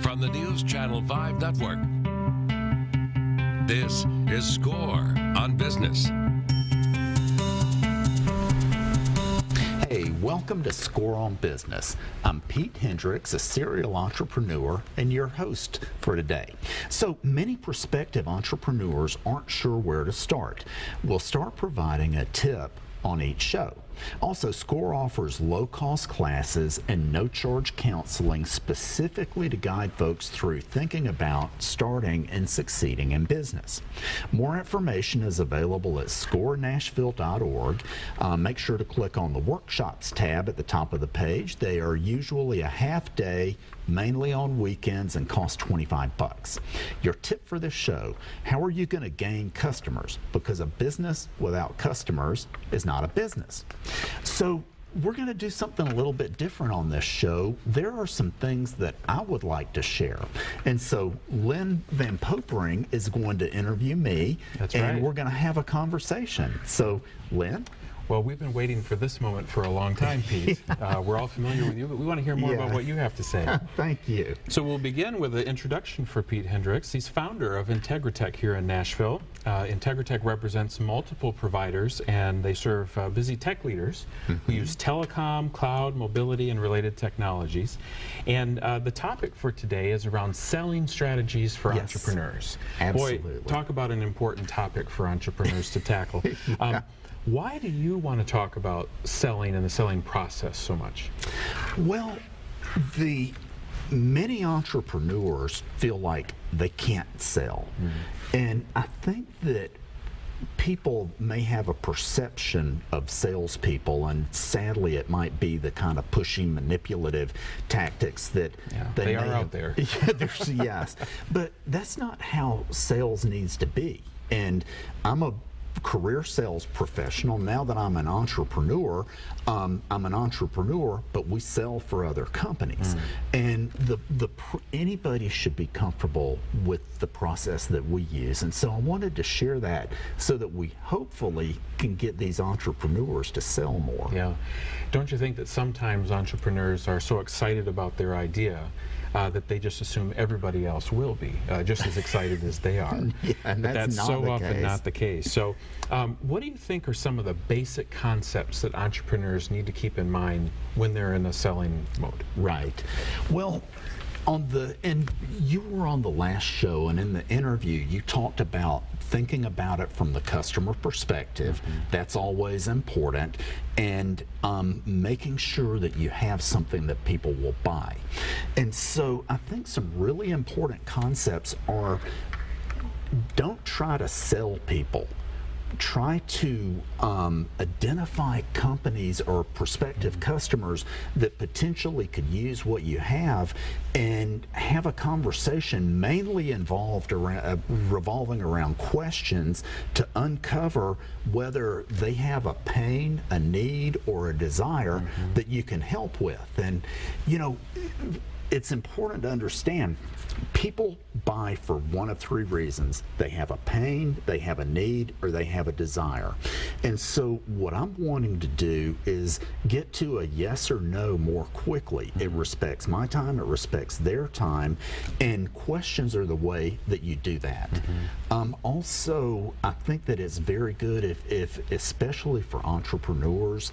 from the News Channel 5 network. This is Score on Business. Hey, welcome to Score on Business. I'm Pete Hendricks, a serial entrepreneur and your host for today. So many prospective entrepreneurs aren't sure where to start. We'll start providing a tip on each show. Also, SCORE offers low-cost classes and no-charge counseling specifically to guide folks through thinking about starting and succeeding in business. More information is available at scorenashville.org. Make sure to click on the Workshops tab at the top of the page. They are usually a half day, mainly on weekends, and cost $25. Your tip for this show: how are you going to gain customers? Because a business without customers is not a business. So we're going to do something a little bit different on this show. There are some things that I would like to share. And so Lynn Van Popering is going to interview me. That's and right. We're going to have a conversation. So, Lynn? Well, we've been waiting for this moment for a long time, Pete. We're all familiar with you, but we want to hear more about what you have to say. Thank you. So we'll begin with an introduction for Pete Hendricks. He's founder of Integritec here in Nashville. Integritec represents multiple providers, and they serve busy tech leaders who use telecom, cloud, mobility, and related technologies. And the topic for today is around selling strategies for entrepreneurs. Absolutely. Boy, talk about an important topic for entrepreneurs to tackle. Why do you want to talk about selling and the selling process so much? Well, many entrepreneurs feel like they can't sell. And I think that people may have a perception of salespeople, and sadly it might be the kind of pushing, manipulative tactics that they are out there. Yes, but that's not how sales needs to be. And I'm a career sales professional. Now that I'm an entrepreneur, but we sell for other companies. And anybody should be comfortable with the process that we use. And so I wanted to share that so that we hopefully can get these entrepreneurs to sell more. Yeah. Don't you think that sometimes entrepreneurs are so excited about their idea that they just assume everybody else will be just as excited as they are? Yeah, and that's not so the often case. not the case. So what do you think are some of the basic concepts that entrepreneurs need to keep in mind when they're in a selling mode? Right. Well, and you were on the last show, and in the interview you talked about thinking about it from the customer perspective. That's always important, and making sure that you have something that people will buy. And so I think some really important concepts are: don't try to sell people. Try to identify companies or prospective customers that potentially could use what you have, and have a conversation mainly revolving around questions to uncover whether they have a pain, a need, or a desire that you can help with. And it's important to understand people buy for one of three reasons. They have a pain, they have a need, or they have a desire. And so what I'm wanting to do is get to a yes or no more quickly. It respects my time, it respects their time, and questions are the way that you do that. Also, I think that it's very good if especially for entrepreneurs,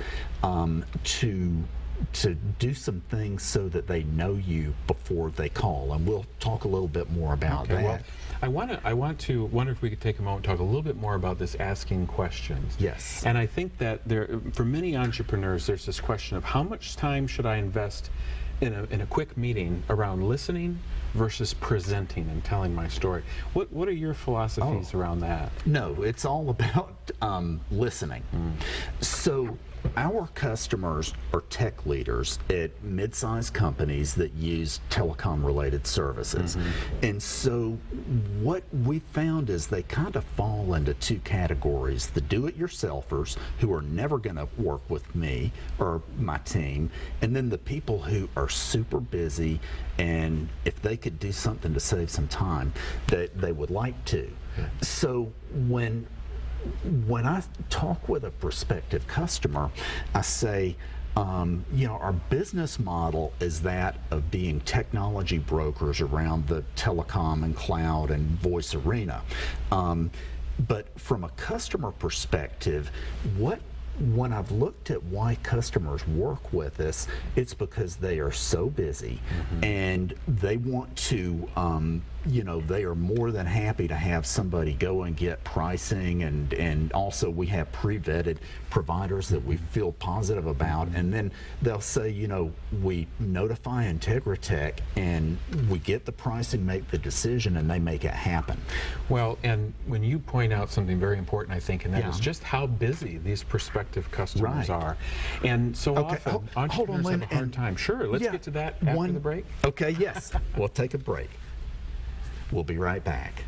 to do some things so that they know you before they call, and we'll talk a little bit more about that. Well, I wonder if we could take a moment and talk a little bit more about this asking questions. Yes. And I think that for many entrepreneurs, there's this question of how much time should I invest in a quick meeting around listening versus presenting and telling my story. What are your philosophies around that? No, it's all about listening. So our customers are tech leaders at mid-sized companies that use telecom-related services. And so what we found is they kind of fall into two categories: the do-it-yourselfers, who are never going to work with me or my team, and then the people who are super busy, and if they could do something to save some time, that they would like to. So when I talk with a prospective customer, I say, Our business model is that of being technology brokers around the telecom and cloud and voice arena. But from a customer perspective, when I've looked at why customers work with us, it's because they are so busy and they want to, they are more than happy to have somebody go and get pricing, and also we have pre-vetted providers that we feel positive about, and then they'll say, we notify Integritec and we get the pricing, make the decision, and they make it happen. Well, and when you point out something very important, I think, and that Yeah. is just how busy these prospective customers Right. are. And so often, hold on, entrepreneurs Lynn, have a hard and- time. Sure, let's Yeah, get to that after the break. Okay, yes. We'll take a break. We'll be right back.